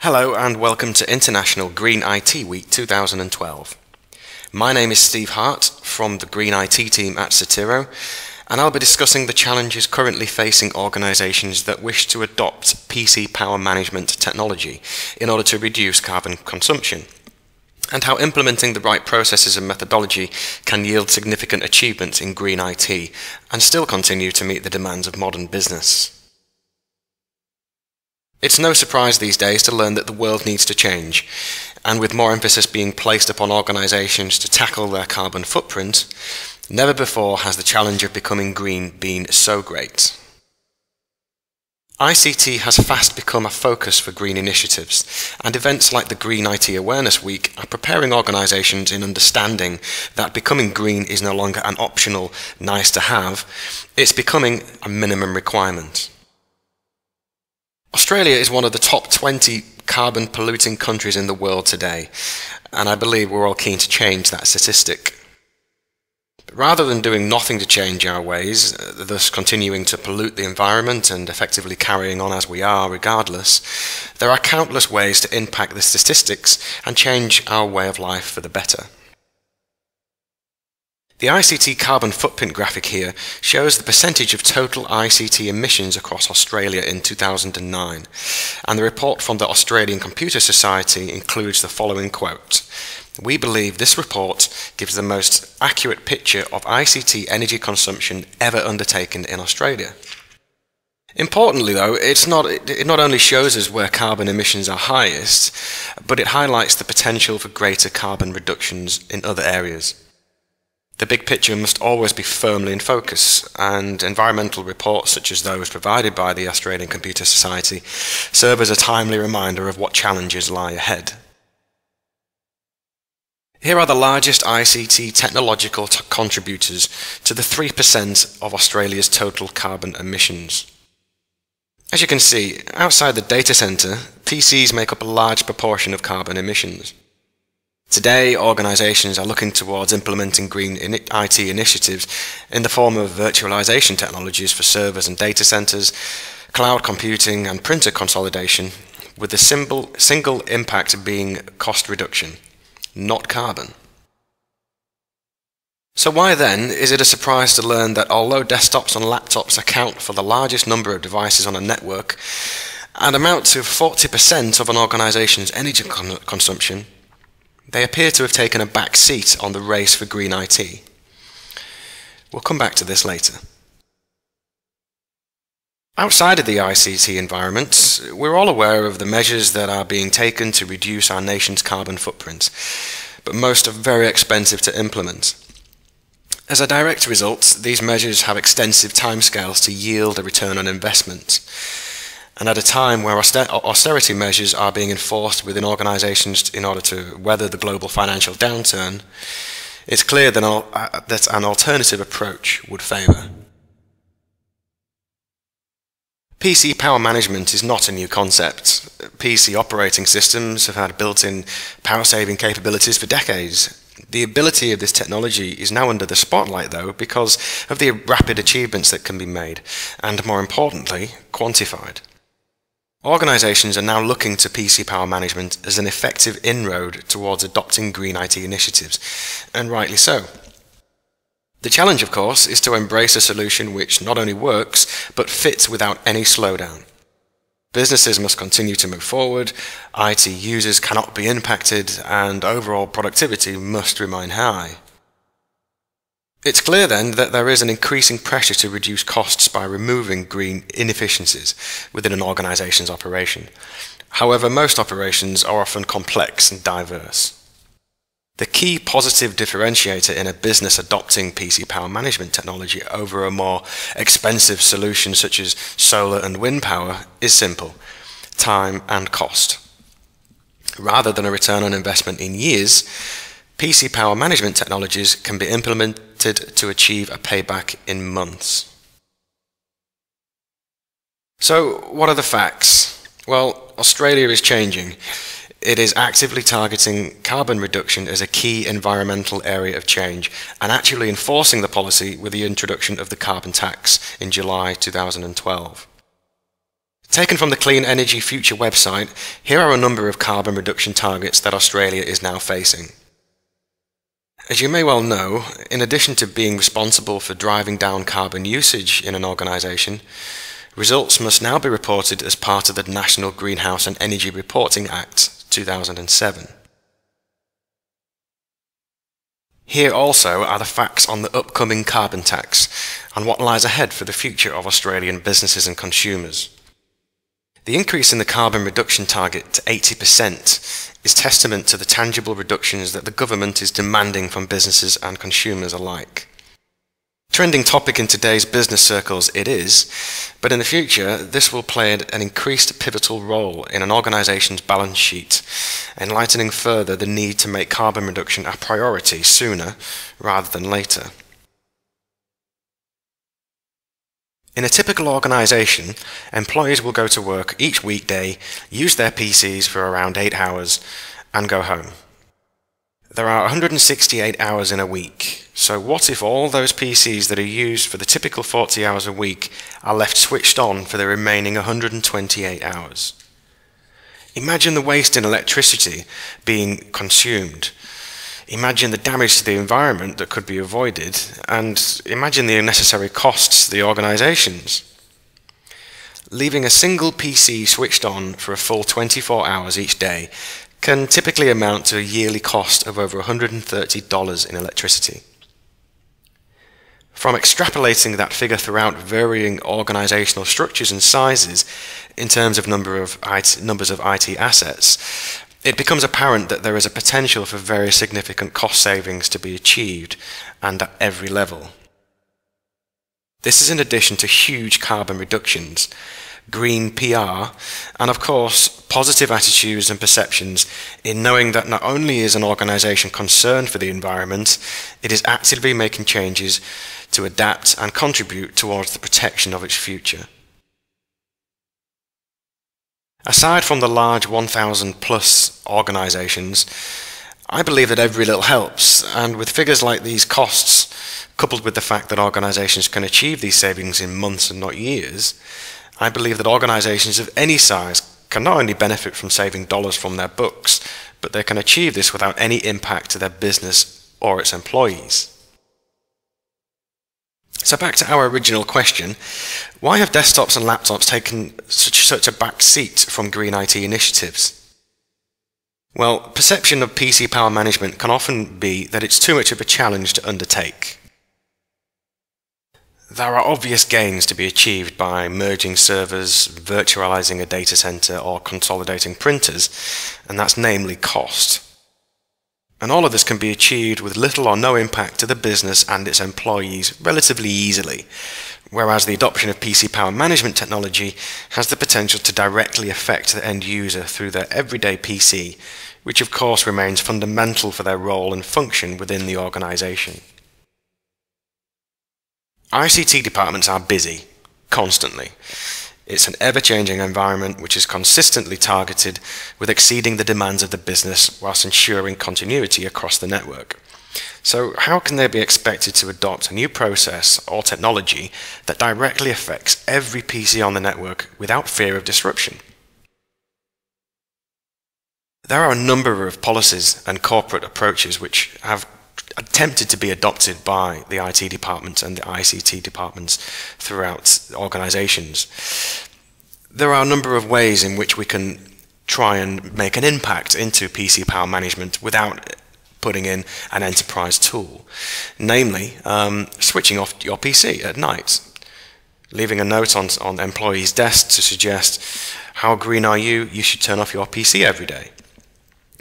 Hello and welcome to International Green IT Week 2012. My name is Steve Hart from the Green IT team at Certero, and I'll be discussing the challenges currently facing organizations that wish to adopt PC power management technology in order to reduce carbon consumption, and how implementing the right processes and methodology can yield significant achievements in green IT and still continue to meet the demands of modern business. It's no surprise these days to learn that the world needs to change, and with more emphasis being placed upon organizations to tackle their carbon footprint, never before has the challenge of becoming green been so great. ICT has fast become a focus for green initiatives, and events like the Green IT Awareness Week are preparing organizations in understanding that becoming green is no longer an optional nice to have, it's becoming a minimum requirement. Australia is one of the top 20 carbon polluting countries in the world today, and I believe we're all keen to change that statistic. But rather than doing nothing to change our ways, thus continuing to pollute the environment and effectively carrying on as we are regardless, there are countless ways to impact the statistics and change our way of life for the better. The ICT carbon footprint graphic here shows the percentage of total ICT emissions across Australia in 2009, and the report from the Australian Computer Society includes the following quote: "We believe this report gives the most accurate picture of ICT energy consumption ever undertaken in Australia." Importantly though, it not only shows us where carbon emissions are highest, but it highlights the potential for greater carbon reductions in other areas. The big picture must always be firmly in focus, and environmental reports such as those provided by the Australian Computer Society serve as a timely reminder of what challenges lie ahead. Here are the largest ICT technological contributors to the 3% of Australia's total carbon emissions. As you can see, outside the data centre, PCs make up a large proportion of carbon emissions. Today, organizations are looking towards implementing green IT initiatives in the form of virtualization technologies for servers and data centers, cloud computing and printer consolidation, with the single impact being cost reduction, not carbon. So why then is it a surprise to learn that although desktops and laptops account for the largest number of devices on a network and amount to 40% of an organization's energy consumption, they appear to have taken a back seat on the race for green IT. We'll come back to this later. Outside of the ICT environment, we're all aware of the measures that are being taken to reduce our nation's carbon footprint, but most are very expensive to implement. As a direct result, these measures have extensive timescales to yield a return on investment. And at a time where austerity measures are being enforced within organizations in order to weather the global financial downturn, it's clear that an alternative approach would favor. PC power management is not a new concept. PC operating systems have had built-in power-saving capabilities for decades. The ability of this technology is now under the spotlight, though, because of the rapid achievements that can be made, and more importantly, quantified. Organizations are now looking to PC power management as an effective inroad towards adopting green IT initiatives, and rightly so. The challenge, of course, is to embrace a solution which not only works, but fits without any slowdown. Businesses must continue to move forward, IT users cannot be impacted, and overall productivity must remain high. It's clear then that there is an increasing pressure to reduce costs by removing green inefficiencies within an organization's operation. However, most operations are often complex and diverse. The key positive differentiator in a business adopting PC power management technology over a more expensive solution such as solar and wind power is simple: time and cost. Rather than a return on investment in years, PC power management technologies can be implemented to achieve a payback in months. So, what are the facts? Well, Australia is changing. It is actively targeting carbon reduction as a key environmental area of change and actually enforcing the policy with the introduction of the carbon tax in July 2012. Taken from the Clean Energy Future website, here are a number of carbon reduction targets that Australia is now facing. As you may well know, in addition to being responsible for driving down carbon usage in an organisation, results must now be reported as part of the National Greenhouse and Energy Reporting Act 2007. Here also are the facts on the upcoming carbon tax and what lies ahead for the future of Australian businesses and consumers. The increase in the carbon reduction target to 80% is testament to the tangible reductions that the government is demanding from businesses and consumers alike. Trending topic in today's business circles it is, but in the future this will play an increased pivotal role in an organisation's balance sheet, enlightening further the need to make carbon reduction a priority sooner rather than later. In a typical organisation, employees will go to work each weekday, use their PCs for around 8 hours, and go home. There are 168 hours in a week, so what if all those PCs that are used for the typical 40 hours a week are left switched on for the remaining 128 hours? Imagine the waste in electricity being consumed. Imagine the damage to the environment that could be avoided, and imagine the unnecessary costs to the organisations. Leaving a single PC switched on for a full 24 hours each day can typically amount to a yearly cost of over $130 in electricity. From extrapolating that figure throughout varying organisational structures and sizes in terms of numbers of IT assets, it becomes apparent that there is a potential for very significant cost savings to be achieved, and at every level. This is in addition to huge carbon reductions, green PR, and of course positive attitudes and perceptions in knowing that not only is an organisation concerned for the environment, it is actively making changes to adapt and contribute towards the protection of its future. Aside from the large 1,000 plus organisations, I believe that every little helps, and with figures like these costs, coupled with the fact that organisations can achieve these savings in months and not years, I believe that organisations of any size can not only benefit from saving dollars from their books, but they can achieve this without any impact to their business or its employees. So back to our original question, why have desktops and laptops taken such a back seat from green IT initiatives? Well, perception of PC power management can often be that it's too much of a challenge to undertake. There are obvious gains to be achieved by merging servers, virtualizing a data center, or consolidating printers, and that's namely cost. And all of this can be achieved with little or no impact to the business and its employees relatively easily, whereas the adoption of PC power management technology has the potential to directly affect the end user through their everyday PC, which of course remains fundamental for their role and function within the organization. ICT departments are busy, constantly. It's an ever-changing environment which is consistently targeted with exceeding the demands of the business whilst ensuring continuity across the network. So how can they be expected to adopt a new process or technology that directly affects every PC on the network without fear of disruption? There are a number of policies and corporate approaches which have attempted to be adopted by the IT departments and the ICT departments throughout organizations. There are a number of ways in which we can try and make an impact into PC power management without putting in an enterprise tool. Namely, switching off your PC at night, leaving a note on employees' desks to suggest, how green are you? You should turn off your PC every day.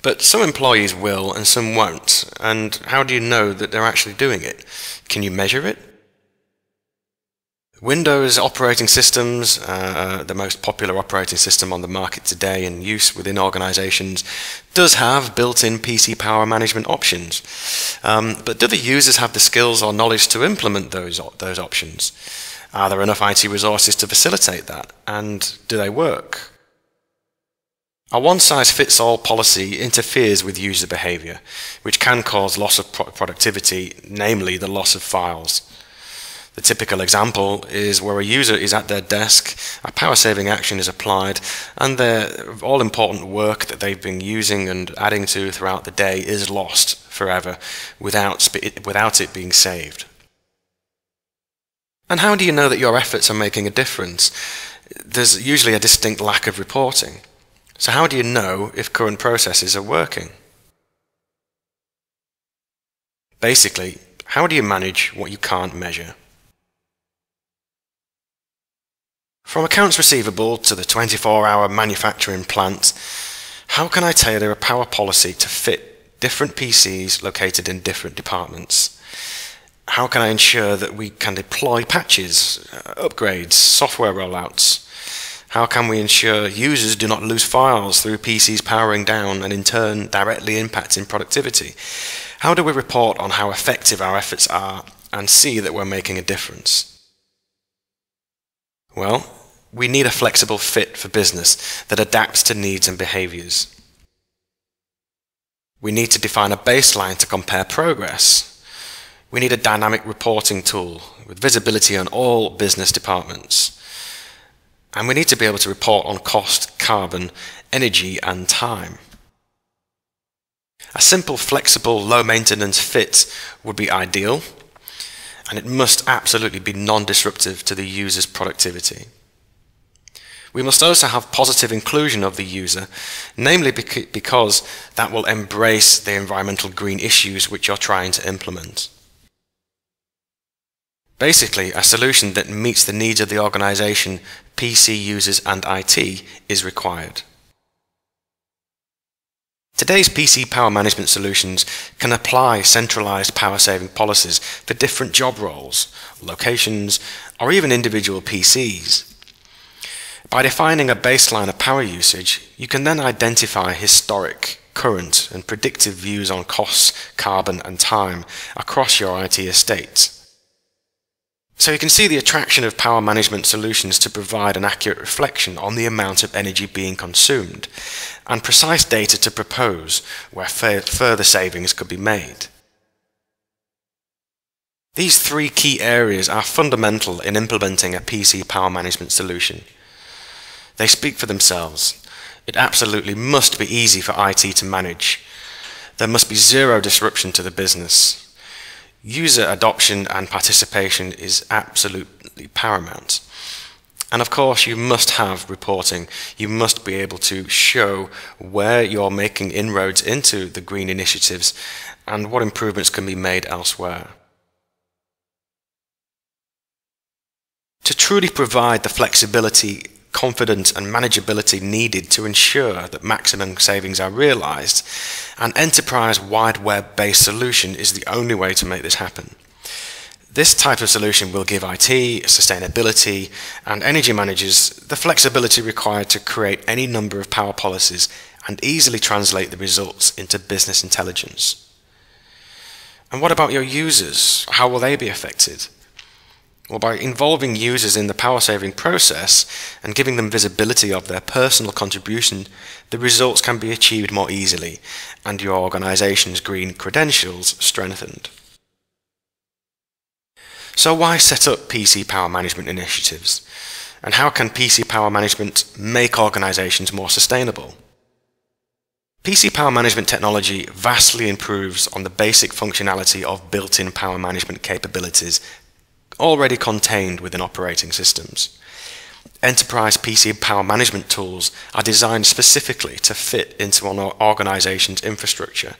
But some employees will and some won't, and how do you know that they're actually doing it? Can you measure it? Windows operating systems, the most popular operating system on the market today in use within organizations, does have built-in PC power management options. But do the users have the skills or knowledge to implement those options? Are there enough IT resources to facilitate that? And do they work? A one-size-fits-all policy interferes with user behavior, which can cause loss of productivity, namely the loss of files. The typical example is where a user is at their desk, a power-saving action is applied, and their all-important work that they've been using and adding to throughout the day is lost forever without it being saved. And how do you know that your efforts are making a difference? There's usually a distinct lack of reporting. So how do you know if current processes are working? Basically, how do you manage what you can't measure? From accounts receivable to the 24-hour manufacturing plant, how can I tailor a power policy to fit different PCs located in different departments? How can I ensure that we can deploy patches, upgrades, software rollouts? How can we ensure users do not lose files through PCs powering down and in turn directly impacting productivity? How do we report on how effective our efforts are and see that we're making a difference? Well, we need a flexible fit for business that adapts to needs and behaviors. We need to define a baseline to compare progress. We need a dynamic reporting tool with visibility on all business departments. And we need to be able to report on cost, carbon, energy, and time. A simple, flexible, low-maintenance fit would be ideal, and it must absolutely be non-disruptive to the user's productivity. We must also have positive inclusion of the user, namely because that will embrace the environmental green issues which you're trying to implement. Basically, a solution that meets the needs of the organization, PC users, and IT is required. Today's PC power management solutions can apply centralized power-saving policies for different job roles, locations, or even individual PCs. By defining a baseline of power usage, you can then identify historic, current, and predictive views on costs, carbon, and time across your IT estate. So you can see the attraction of power management solutions to provide an accurate reflection on the amount of energy being consumed, and precise data to propose where further savings could be made. These three key areas are fundamental in implementing a PC power management solution. They speak for themselves. It absolutely must be easy for IT to manage. There must be zero disruption to the business. User adoption and participation is absolutely paramount. And of course, you must have reporting. You must be able to show where you're making inroads into the green initiatives and what improvements can be made elsewhere. To truly provide the flexibility, confidence and manageability needed to ensure that maximum savings are realized, an enterprise-wide web-based solution is the only way to make this happen. This type of solution will give IT, sustainability, and energy managers the flexibility required to create any number of power policies and easily translate the results into business intelligence. And what about your users? How will they be affected? Well, by involving users in the power-saving process and giving them visibility of their personal contribution, the results can be achieved more easily and your organization's green credentials strengthened. So why set up PC power management initiatives? And how can PC power management make organizations more sustainable? PC power management technology vastly improves on the basic functionality of built-in power management capabilities already contained within operating systems. Enterprise PC power management tools are designed specifically to fit into an organization's infrastructure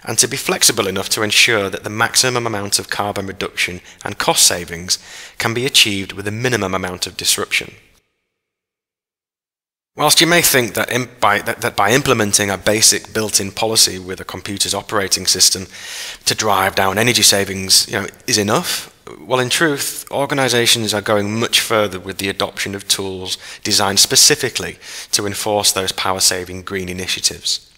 and to be flexible enough to ensure that the maximum amount of carbon reduction and cost savings can be achieved with a minimum amount of disruption. Whilst you may think that by implementing a basic built-in policy with a computer's operating system to drive down energy savings, is enough, well, in truth, organizations are going much further with the adoption of tools designed specifically to enforce those power-saving green initiatives.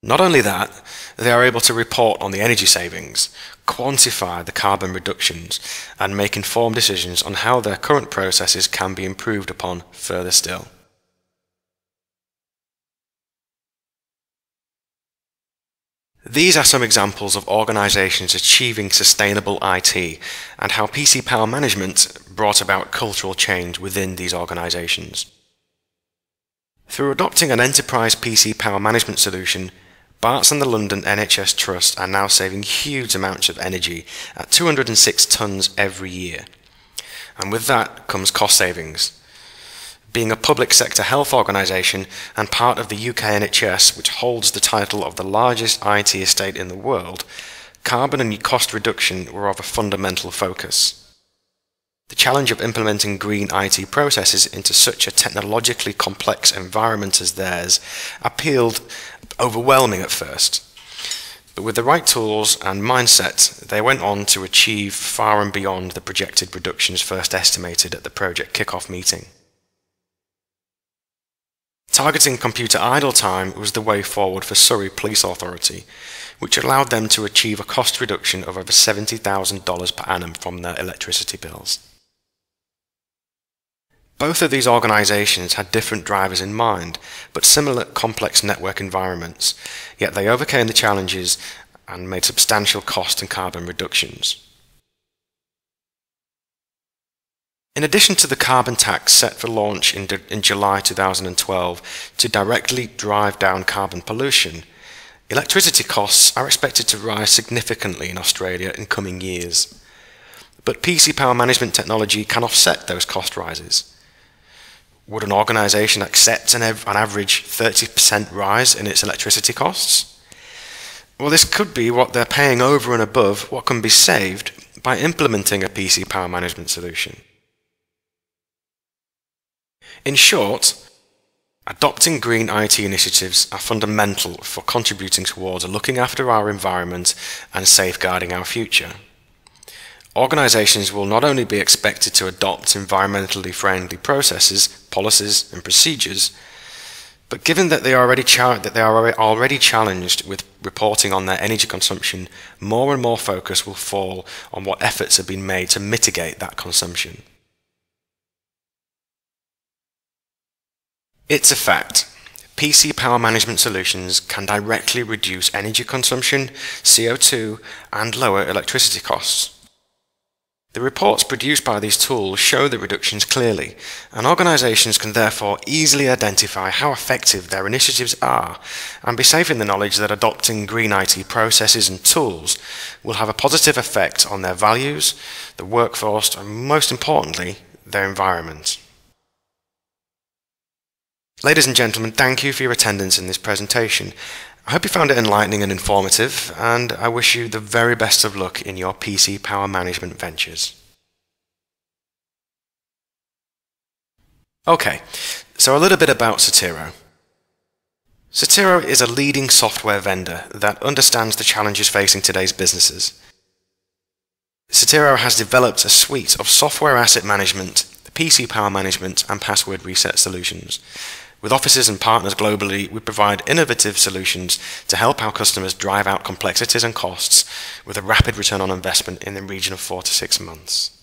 Not only that, they are able to report on the energy savings, quantify the carbon reductions, and make informed decisions on how their current processes can be improved upon further still. These are some examples of organizations achieving sustainable IT and how PC power management brought about cultural change within these organizations. Through adopting an enterprise PC power management solution, Barts and the London NHS Trust are now saving huge amounts of energy at 206 tonnes every year. And with that comes cost savings. Being a public sector health organisation and part of the UK NHS, which holds the title of the largest IT estate in the world, carbon and cost reduction were of a fundamental focus. The challenge of implementing green IT processes into such a technologically complex environment as theirs appealed overwhelming at first. But with the right tools and mindset, they went on to achieve far and beyond the projected reductions first estimated at the project kick-off meeting. Targeting computer idle time was the way forward for Surrey Police Authority, which allowed them to achieve a cost reduction of over $70,000 per annum from their electricity bills. Both of these organisations had different drivers in mind, but similar complex network environments, yet they overcame the challenges and made substantial cost and carbon reductions. In addition to the carbon tax set for launch in July 2012 to directly drive down carbon pollution, electricity costs are expected to rise significantly in Australia in coming years. But PC power management technology can offset those cost rises. Would an organisation accept an average 30% rise in its electricity costs? Well, this could be what they're paying over and above what can be saved by implementing a PC power management solution. In short, adopting green IT initiatives are fundamental for contributing towards looking after our environment and safeguarding our future. Organisations will not only be expected to adopt environmentally friendly processes, policies and procedures, but given that they are already challenged with reporting on their energy consumption, more and more focus will fall on what efforts have been made to mitigate that consumption. It's a fact. PC power management solutions can directly reduce energy consumption, CO2, and lower electricity costs. The reports produced by these tools show the reductions clearly, and organisations can therefore easily identify how effective their initiatives are and be safe in the knowledge that adopting green IT processes and tools will have a positive effect on their values, the workforce, and most importantly, their environment. Ladies and gentlemen, thank you for your attendance in this presentation. I hope you found it enlightening and informative, and I wish you the very best of luck in your PC power management ventures. Okay, so a little bit about Certero. Certero is a leading software vendor that understands the challenges facing today's businesses. Certero has developed a suite of software asset management, PC power management, and password reset solutions. With offices and partners globally, we provide innovative solutions to help our customers drive out complexities and costs with a rapid return on investment in the region of 4 to 6 months.